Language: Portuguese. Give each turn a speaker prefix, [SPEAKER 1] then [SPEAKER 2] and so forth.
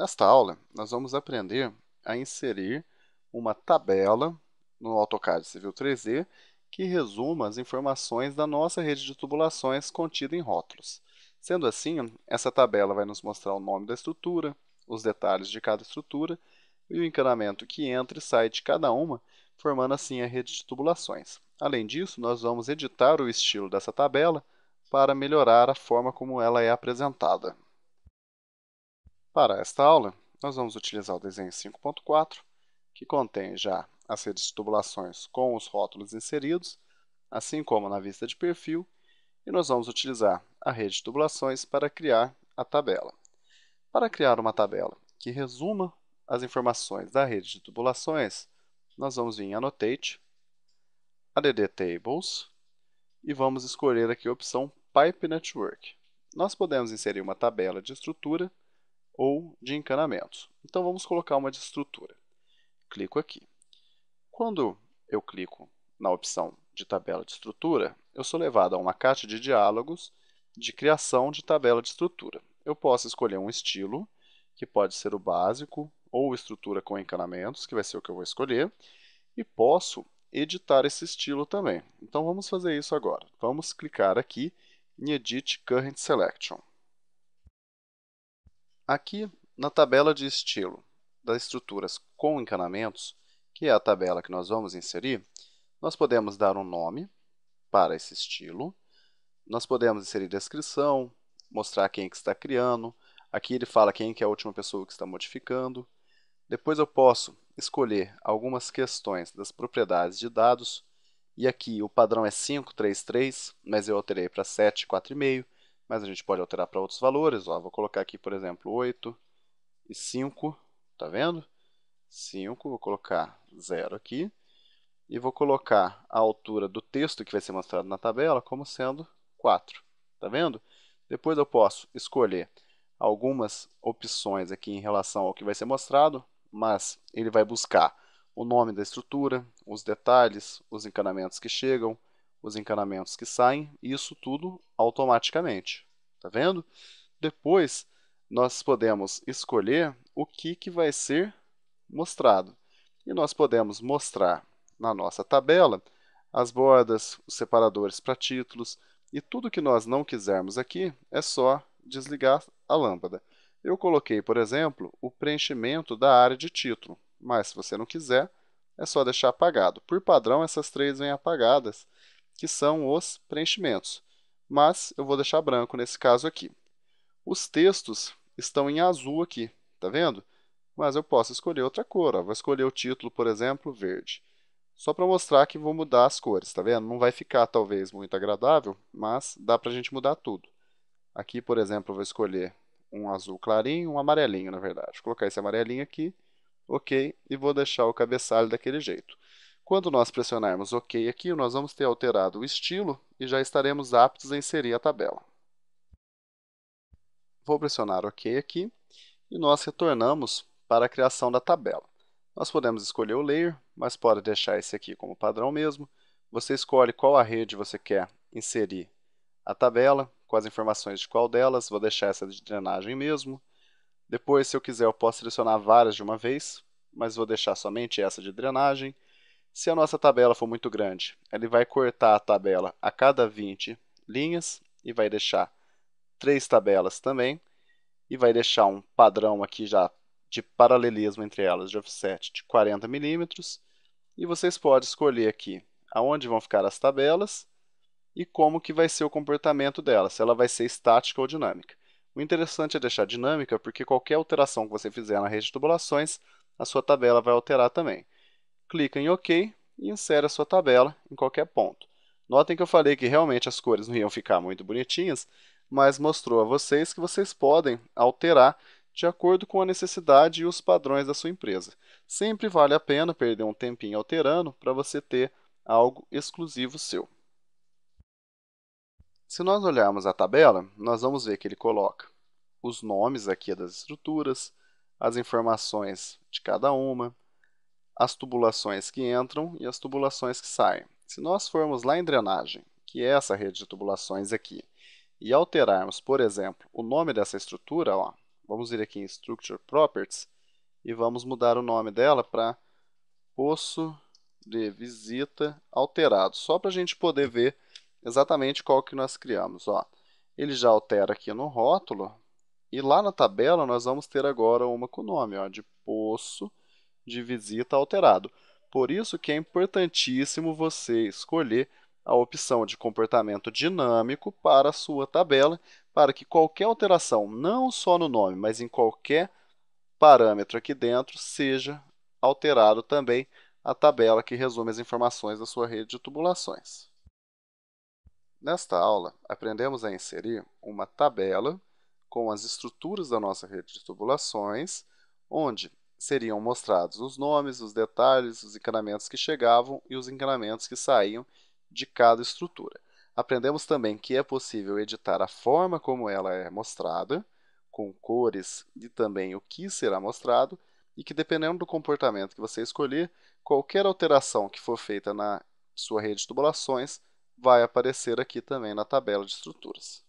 [SPEAKER 1] Nesta aula, nós vamos aprender a inserir uma tabela no AutoCAD Civil 3D que resuma as informações da nossa rede de tubulações contida em rótulos. Sendo assim, essa tabela vai nos mostrar o nome da estrutura, os detalhes de cada estrutura e o encanamento que entra e sai de cada uma, formando assim a rede de tubulações. Além disso, nós vamos editar o estilo dessa tabela para melhorar a forma como ela é apresentada. Para esta aula, nós vamos utilizar o desenho 5.4, que contém já as redes de tubulações com os rótulos inseridos, assim como na vista de perfil, e nós vamos utilizar a rede de tubulações para criar a tabela. Para criar uma tabela que resuma as informações da rede de tubulações, nós vamos vir em Annotate, Add Tables, e vamos escolher aqui a opção Pipe Network. Nós podemos inserir uma tabela de estrutura ou de encanamentos. Então vamos colocar uma de estrutura. Clico aqui. Quando eu clico na opção de tabela de estrutura, eu sou levado a uma caixa de diálogos de criação de tabela de estrutura. Eu posso escolher um estilo, que pode ser o básico, ou estrutura com encanamentos, que vai ser o que eu vou escolher, e posso editar esse estilo também. Então vamos fazer isso agora. Vamos clicar aqui em Edit Current Selection. Aqui, na tabela de estilo das estruturas com encanamentos, que é a tabela que nós vamos inserir, nós podemos dar um nome para esse estilo, nós podemos inserir descrição, mostrar quem que está criando, aqui ele fala quem que é a última pessoa que está modificando. Depois eu posso escolher algumas questões das propriedades de dados, e aqui o padrão é 533, mas eu alterei para 7, 4,5, mas a gente pode alterar para outros valores. Vou colocar aqui, por exemplo, 8 e 5, tá vendo? 5, vou colocar 0 aqui, e vou colocar a altura do texto que vai ser mostrado na tabela como sendo 4, tá vendo? Depois eu posso escolher algumas opções aqui em relação ao que vai ser mostrado, mas ele vai buscar o nome da estrutura, os detalhes, os encanamentos que chegam, os encanamentos que saem, e isso tudo automaticamente, tá vendo? Depois, nós podemos escolher o que vai ser mostrado. E nós podemos mostrar na nossa tabela as bordas, os separadores para títulos, e tudo que nós não quisermos aqui é só desligar a lâmpada. Eu coloquei, por exemplo, o preenchimento da área de título, mas se você não quiser, é só deixar apagado. Por padrão, essas três vêm apagadas, que são os preenchimentos, mas eu vou deixar branco nesse caso aqui. Os textos estão em azul aqui, tá vendo? Mas eu posso escolher outra cor. Vou escolher o título, por exemplo, verde. Só para mostrar que vou mudar as cores, tá vendo? Não vai ficar, talvez, muito agradável, mas dá para a gente mudar tudo. Aqui, por exemplo, eu vou escolher um azul clarinho, um amarelinho, na verdade. Vou colocar esse amarelinho aqui, OK, e vou deixar o cabeçalho daquele jeito. Quando nós pressionarmos OK aqui, nós vamos ter alterado o estilo e já estaremos aptos a inserir a tabela. Vou pressionar OK aqui e nós retornamos para a criação da tabela. Nós podemos escolher o layer, mas pode deixar esse aqui como padrão mesmo. Você escolhe qual a rede você quer inserir a tabela, com as informações de qual delas. Vou deixar essa de drenagem mesmo. Depois, se eu quiser, eu posso selecionar várias de uma vez, mas vou deixar somente essa de drenagem. Se a nossa tabela for muito grande, ele vai cortar a tabela a cada 20 linhas e vai deixar 3 tabelas também, e vai deixar um padrão aqui já de paralelismo entre elas, de offset de 40 milímetros, e vocês podem escolher aqui aonde vão ficar as tabelas e como que vai ser o comportamento dela, se ela vai ser estática ou dinâmica. O interessante é deixar dinâmica, porque qualquer alteração que você fizer na rede de tubulações, a sua tabela vai alterar também. Clica em OK e insere a sua tabela em qualquer ponto. Notem que eu falei que realmente as cores não iam ficar muito bonitinhas, mas mostrou a vocês que vocês podem alterar de acordo com a necessidade e os padrões da sua empresa. Sempre vale a pena perder um tempinho alterando para você ter algo exclusivo seu. Se nós olharmos a tabela, nós vamos ver que ele coloca os nomes aqui das estruturas, as informações de cada uma, as tubulações que entram e as tubulações que saem. Se nós formos lá em drenagem, que é essa rede de tubulações aqui, e alterarmos, por exemplo, o nome dessa estrutura, ó, Vamos vir aqui em Structure Properties e vamos mudar o nome dela para poço de visita alterado, só para a gente poder ver exatamente qual que nós criamos. Ó, ele já altera aqui no rótulo, e lá na tabela nós vamos ter agora uma com o nome, ó, de poço de visita alterado. Por isso que é importantíssimo você escolher a opção de comportamento dinâmico para a sua tabela, para que qualquer alteração, não só no nome, mas em qualquer parâmetro aqui dentro, seja alterado também a tabela que resume as informações da sua rede de tubulações. Nesta aula, aprendemos a inserir uma tabela com as estruturas da nossa rede de tubulações, onde seriam mostrados os nomes, os detalhes, os encanamentos que chegavam e os encanamentos que saíam de cada estrutura. Aprendemos também que é possível editar a forma como ela é mostrada, com cores e também o que será mostrado, e que dependendo do comportamento que você escolher, qualquer alteração que for feita na sua rede de tubulações vai aparecer aqui também na tabela de estruturas.